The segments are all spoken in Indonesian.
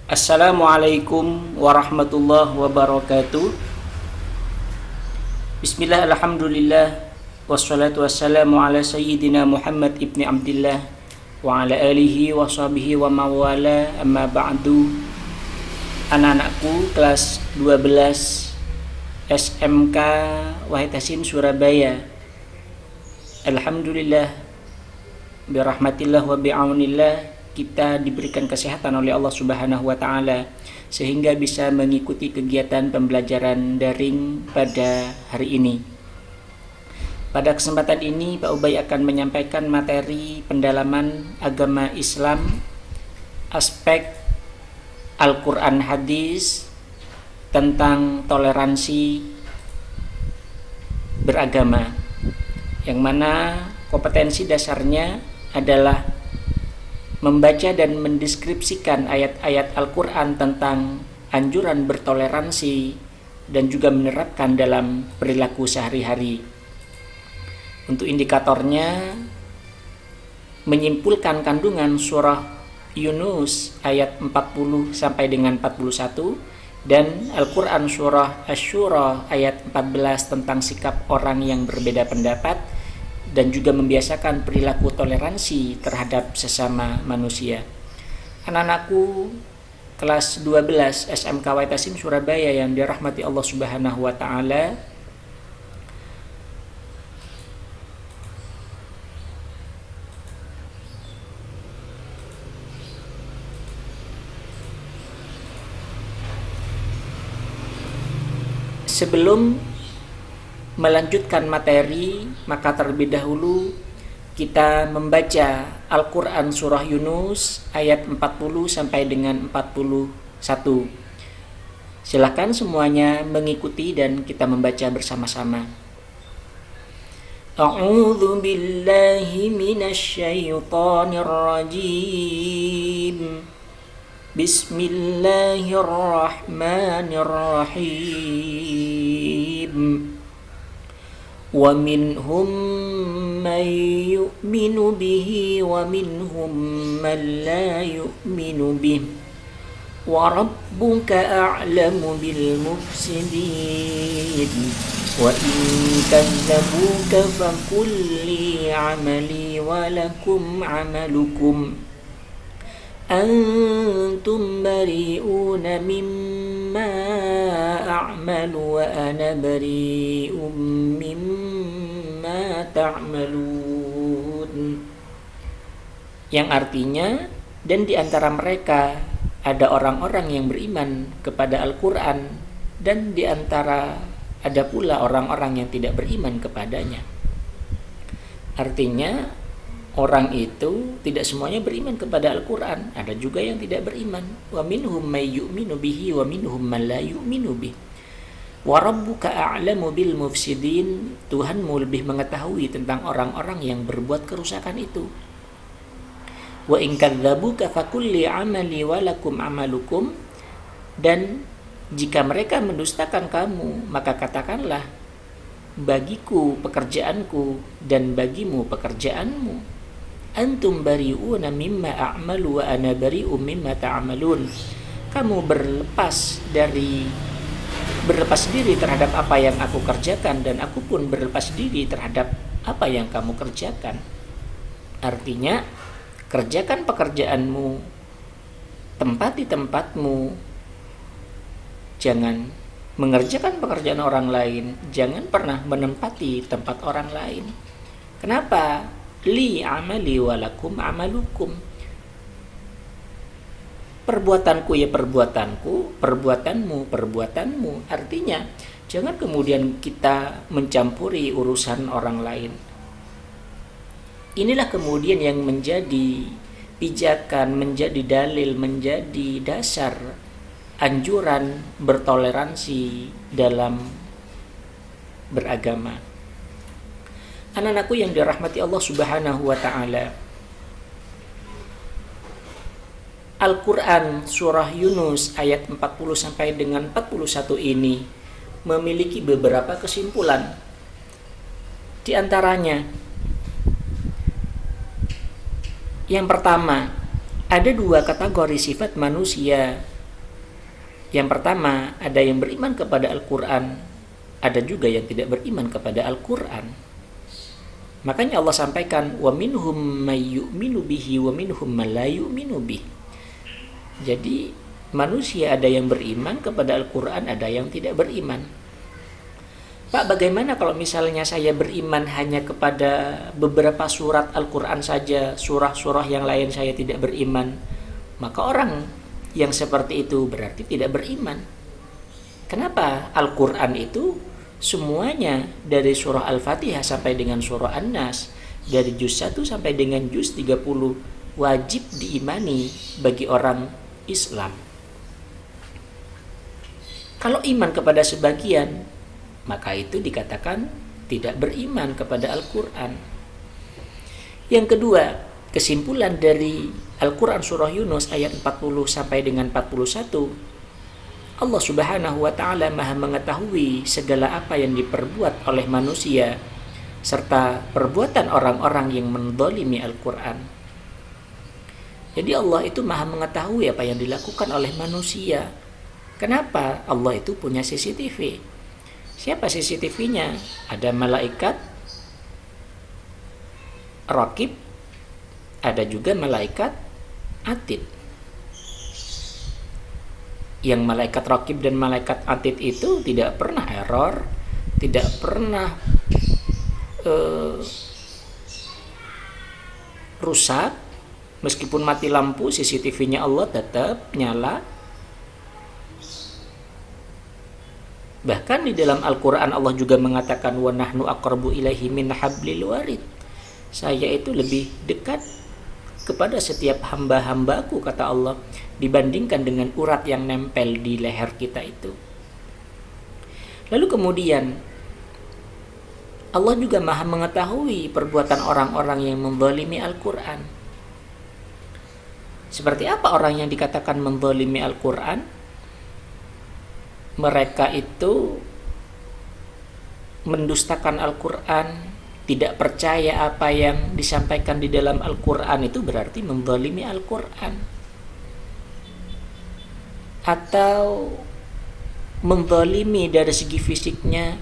Assalamualaikum warahmatullahi wabarakatuh. Bismillah, alhamdulillah, wassalatu wassalamu ala sayyidina Muhammad ibni Abdillah wa ala alihi wa sahbihi wa mawala, amma ba'du. Anak-anakku kelas 12 SMK Wahid Hasim Surabaya, alhamdulillah, birahmatillah wa bi'aunillah, kita diberikan kesehatan oleh Allah Subhanahu wa taala sehingga bisa mengikuti kegiatan pembelajaran daring pada hari ini. Pada kesempatan ini Pak Ubay akan menyampaikan materi pendalaman agama Islam, aspek Al-Qur'an hadis tentang toleransi beragama, yang mana kompetensi dasarnya adalah membaca dan mendeskripsikan ayat-ayat Al-Quran tentang anjuran bertoleransi dan juga menerapkan dalam perilaku sehari-hari. Untuk indikatornya, menyimpulkan kandungan surah Yunus ayat 40 sampai dengan 41 dan Al-Quran surah Asy-Syura ayat 14 tentang sikap orang yang berbeda pendapat, dan juga membiasakan perilaku toleransi terhadap sesama manusia. Anak-anakku kelas 12 SMK Wahid Hasim Surabaya yang dirahmati Allah Subhanahu wa taala, sebelum melanjutkan materi, maka terlebih dahulu kita membaca Al-Quran surah Yunus ayat 40 sampai dengan 41. Silakan semuanya mengikuti dan kita membaca bersama-sama. A'udzu billahi minasy syaithanir rajim. Bismillahirrahmanirrahim. وَمِنْهُمْ مَنْ يُؤْمِنُ بِهِ وَمِنْهُمْ مَنْ لَا يُؤْمِنُ بِهِ وَرَبُّكَ أَعْلَمُ بِالْمُفْسِدِينَ وَإِنْ كَذَّبُوكَ فَقُلْ لِي عَمَلِي وَلَكُمْ عَمَلُكُمْ أَنْتُمْ بَرِيئُونَ مِمَّا أَعْمَلُ وَأَنَا بَرِيءٌ مِمَّا تَعْمَلُونَ, yang artinya, dan di antara mereka ada orang-orang yang beriman kepada Al-Quran, dan di antara ada pula orang-orang yang tidak beriman kepadanya. Artinya, orang itu tidak semuanya beriman kepada Al-Quran, ada juga yang tidak beriman. Wa minhum may yu'minu bihi wa minhum man la yu'minu bihi. Wa rabbuka a'lamu bil mufsidin, Tuhanmu lebih mengetahui tentang orang-orang yang berbuat kerusakan itu. Wa in kadzabuka faqul li 'amali wa lakum 'amalukum, dan jika mereka mendustakan kamu, maka katakanlah, bagiku pekerjaanku dan bagimu pekerjaanmu. Antum bari'una mimma a'malu wa ana bari'um mimma ta'malun. Kamu berlepas diri terhadap apa yang aku kerjakan, dan aku pun berlepas diri terhadap apa yang kamu kerjakan. Artinya, kerjakan pekerjaanmu, tempati tempatmu, jangan mengerjakan pekerjaan orang lain, jangan pernah menempati tempat orang lain. Kenapa? Li amali walakum amalukum. Perbuatanku ya perbuatanku, perbuatanmu perbuatanmu. Artinya, jangan kemudian kita mencampuri urusan orang lain. Inilah kemudian yang menjadi pijakan, menjadi dalil, menjadi dasar anjuran bertoleransi dalam beragama. Anak-anakku yang dirahmati Allah Subhanahu wa taala, Al-Quran surah Yunus ayat 40 sampai dengan 41 ini memiliki beberapa kesimpulan. Di antaranya, yang pertama, ada dua kategori sifat manusia Yang pertama, ada yang beriman kepada Al-Quran, ada juga yang tidak beriman kepada Al-Quran. Makanya Allah sampaikan, wa minhum may yu'minu bihi wa minhum man la yu'minu bihi. Jadi manusia ada yang beriman kepada Al-Quran, ada yang tidak beriman. Pak, bagaimana kalau misalnya saya beriman hanya kepada beberapa surat Al-Quran saja, surah-surah yang lain saya tidak beriman? Maka orang yang seperti itu berarti tidak beriman. Kenapa? Al-Quran itu semuanya dari surah Al-Fatihah sampai dengan surah An-Nas, dari juz 1 sampai dengan juz 30 wajib diimani bagi orang Islam. Kalau iman kepada sebagian, maka itu dikatakan tidak beriman kepada Al-Quran. Yang kedua, kesimpulan dari Al-Quran surah Yunus ayat 40 sampai dengan 41, Allah Subhanahu wa Ta'ala Maha mengetahui segala apa yang diperbuat oleh manusia serta perbuatan orang-orang yang menzalimi Al-Quran. Jadi Allah itu Maha mengetahui apa yang dilakukan oleh manusia. Kenapa? Allah itu punya CCTV. Siapa CCTV-nya? Ada malaikat raqib, ada juga malaikat atid. Yang malaikat raqib dan malaikat atid itu tidak pernah error, tidak pernah rusak. Meskipun mati lampu, CCTV-nya Allah tetap nyala. Bahkan di dalam Al-Quran Allah juga mengatakan, wa nahnu aqrabu ilaihi min hablil warid. Saya itu lebih dekat kepada setiap hamba-hambaku, kata Allah, dibandingkan dengan urat yang nempel di leher kita itu. Lalu kemudian Allah juga Maha mengetahui perbuatan orang-orang yang menzalimi Al-Quran. Seperti apa orang yang dikatakan menzalimi Al-Quran? Mereka itu mendustakan Al-Quran, tidak percaya apa yang disampaikan di dalam Al-Quran, itu berarti menzalimi Al-Quran. Atau menzalimi dari segi fisiknya.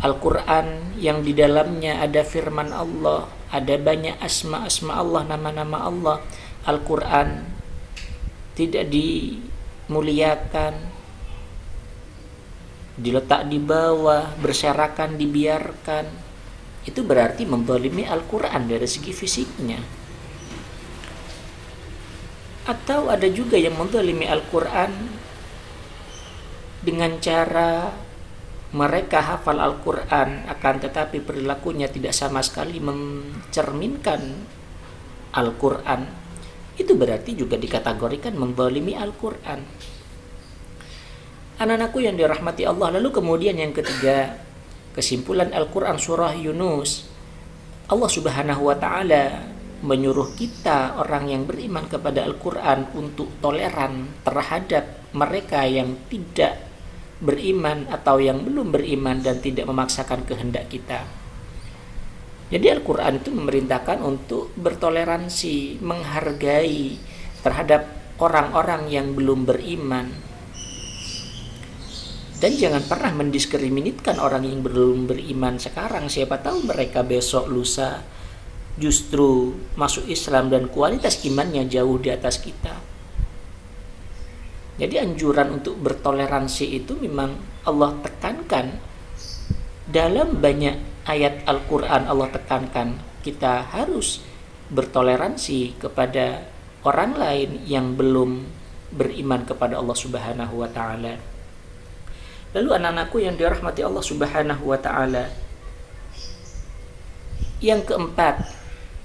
Al-Quran yang di dalamnya ada firman Allah, ada banyak asma-asma Allah, nama-nama Allah. Al-Quran tidak dimuliakan, diletak di bawah, berserakan, dibiarkan. Itu berarti menzalimi Al-Quran dari segi fisiknya. Atau ada juga yang menzalimi Al-Quran dengan cara mereka hafal Al-Quran, akan tetapi perilakunya tidak sama sekali mencerminkan Al-Quran. Itu berarti juga dikategorikan menzalimi Al-Quran. Anak-anakku yang dirahmati Allah. Lalu kemudian yang ketiga, kesimpulan Al-Quran surah Yunus, Allah Subhanahu wa Ta'ala menyuruh kita orang yang beriman kepada Al-Quran untuk toleran terhadap mereka yang tidak beriman atau yang belum beriman dan tidak memaksakan kehendak kita. Jadi Al-Quran itu memerintahkan untuk bertoleransi, menghargai terhadap orang-orang yang belum beriman. Dan jangan pernah mendiskriminasikan orang yang belum beriman sekarang. Siapa tahu mereka besok lusa justru masuk Islam dan kualitas imannya jauh di atas kita. Jadi anjuran untuk bertoleransi itu memang Allah tekankan. Dalam banyak ayat Al-Quran Allah tekankan kita harus bertoleransi kepada orang lain yang belum beriman kepada Allah Subhanahu wa Ta'ala. Lalu anak-anakku yang dirahmati Allah Subhanahu wa Ta'ala, yang keempat,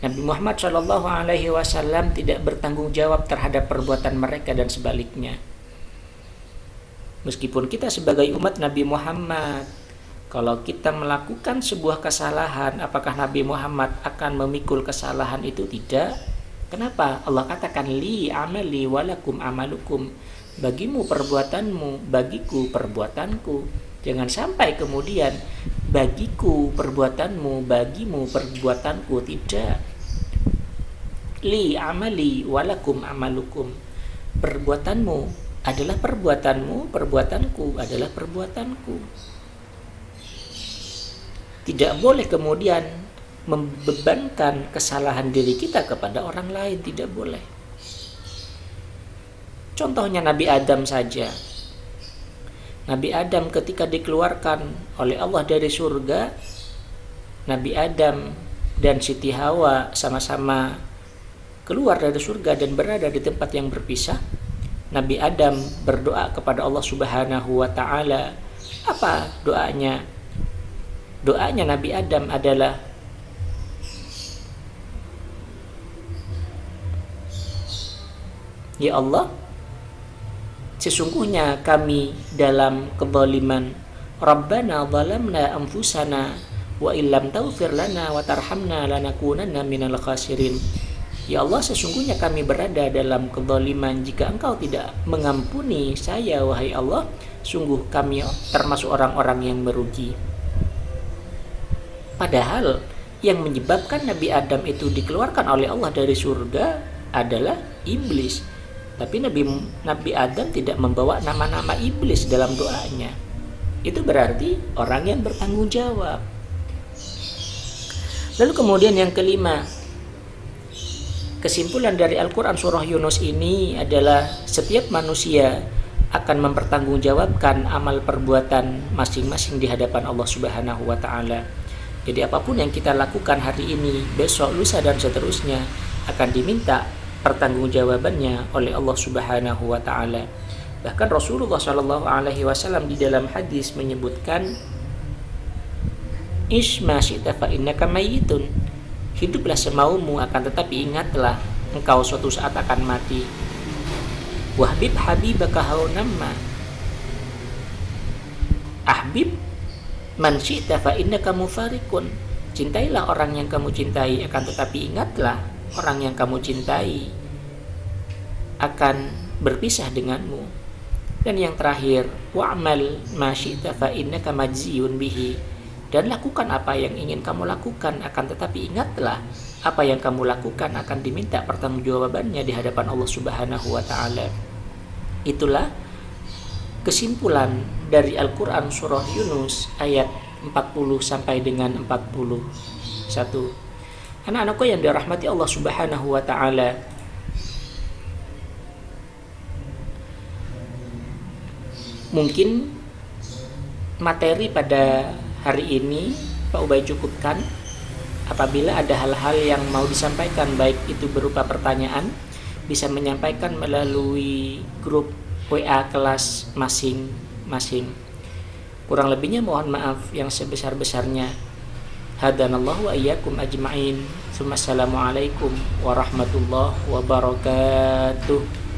Nabi Muhammad SAW tidak bertanggung jawab terhadap perbuatan mereka dan sebaliknya. Meskipun kita sebagai umat Nabi Muhammad, kalau kita melakukan sebuah kesalahan, apakah Nabi Muhammad akan memikul kesalahan itu? Tidak. Kenapa? Allah katakan, li amali walakum amalukum. Bagimu perbuatanmu, bagiku perbuatanku. Jangan sampai kemudian bagiku perbuatanmu, bagimu perbuatanku. Tidak. Li amali walakum amalukum. Perbuatanmu adalah perbuatanmu, perbuatanku adalah perbuatanku. Tidak boleh kemudian membebankan kesalahan diri kita kepada orang lain, tidak boleh. Contohnya Nabi Adam saja. Nabi Adam ketika dikeluarkan oleh Allah dari surga, Nabi Adam dan Siti Hawa sama-sama keluar dari surga dan berada di tempat yang berpisah. Nabi Adam berdoa kepada Allah Subhanahu wa taala. Apa doanya? Doanya Nabi Adam adalah, ya Allah, sesungguhnya kami dalam kezaliman. Rabbana zalamna anfusana wa illam taghfir lana wa tarhamna lanakunanna minal khasirin. Ya Allah, sesungguhnya kami berada dalam kezaliman. Jika Engkau tidak mengampuni saya, wahai Allah, sungguh kami termasuk orang-orang yang merugi. Padahal yang menyebabkan Nabi Adam itu dikeluarkan oleh Allah dari surga adalah iblis. Tapi Nabi Adam tidak membawa nama-nama iblis dalam doanya. Itu berarti orang yang bertanggung jawab. Lalu kemudian yang kelima, kesimpulan dari Al-Quran surah Yunus ini adalah setiap manusia akan mempertanggungjawabkan amal perbuatan masing-masing di hadapan Allah Subhanahu wa taala. Jadi apapun yang kita lakukan hari ini, besok, lusa dan seterusnya akan diminta pertanggungjawabannya oleh Allah Subhanahu wa taala. Bahkan Rasulullah Shallallahu alaihi wasallam di dalam hadis menyebutkan, Ish ma syi'ta fa innaka mayyitun. Hiduplah semaumu, akan tetapi ingatlah engkau suatu saat akan mati. Wahbib habibaka haunamma. Ahbib man syi'ta fa innaka mufarikun. Cintailah orang yang kamu cintai, akan tetapi ingatlah orang yang kamu cintai akan berpisah denganmu. Dan yang terakhir, wa'mal ma syi'ta fa innaka majziyun bihi. Dan lakukan apa yang ingin kamu lakukan, akan tetapi ingatlah apa yang kamu lakukan akan diminta pertanggungjawabannya di hadapan Allah Subhanahu wa taala. Itulah kesimpulan dari Al-Quran surah Yunus ayat 40 sampai dengan 41. Anak-anakku yang dirahmati Allah Subhanahu wa taala, mungkin materi pada hari ini Pak Ubay cukupkan. Apabila ada hal-hal yang mau disampaikan, baik itu berupa pertanyaan, bisa menyampaikan melalui grup WA kelas masing-masing. Kurang lebihnya mohon maaf yang sebesar-besarnya. Hadanallahu wa iyyakum ajma'in. Assalamualaikum warahmatullahi wabarakatuh.